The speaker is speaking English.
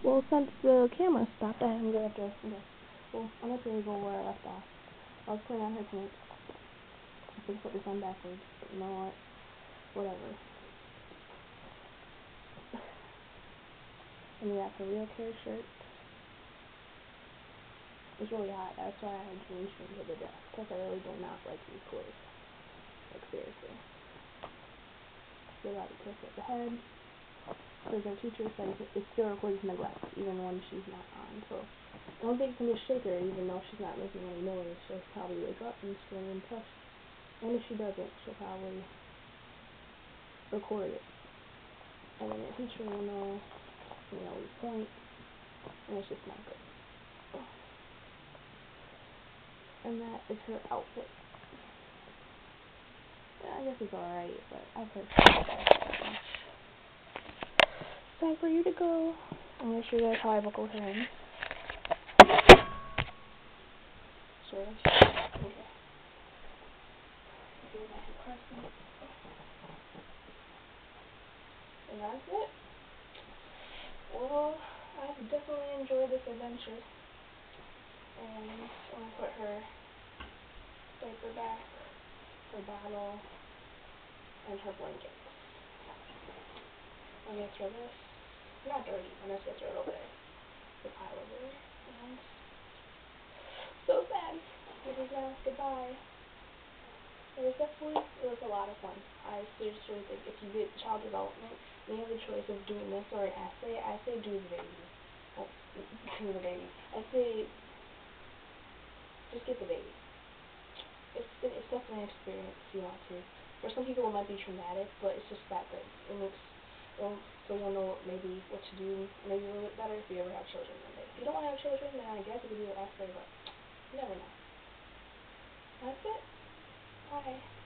Well, since the camera stopped, I'm gonna have to. Okay. Well, I'm not gonna go where I left off. I was putting on her pants. I think I put this on backwards, but you know what? Whatever. And we got the Real Care shirt. It's really hot. That's why I had to reach into the desk. Plus, I really do not like these clothes. Like, seriously. You're allowed to kiss at the head. Because our teacher said it still records neglect, even when she's not on. So, I don't think it's going to shake her, even though she's not making any noise. She'll probably wake up and scream and push. And if she doesn't, she'll probably record it. And then the teacher will know, we point, and it's just not good. And that is her outfit. Yeah, I guess it's alright, but I've heard it's time for you to go. I'm going to show you guys how I buckle her in. Sort of. Okay. Do my hip crescent. And that's it. Well, I've definitely enjoyed this adventure. And I'm going to put her diaper back, her bottle, and her blankets. I'm going to throw this, not dirty, I'm just going to throw it over there, the pile over there, and so sad, this is now goodbye. It was a lot of fun. I seriously think if you get child development, and you have the choice of doing this or an essay, I say do the baby. Oh, do the baby. I say, just get the baby. It's definitely an experience you want to. For some people it might be traumatic, but it's just that good. It makes so you'll know maybe what to do maybe a little bit better if you ever have children one day. If you don't want to have children, then I guess you could do an essay, but you never know. That's it. Bye.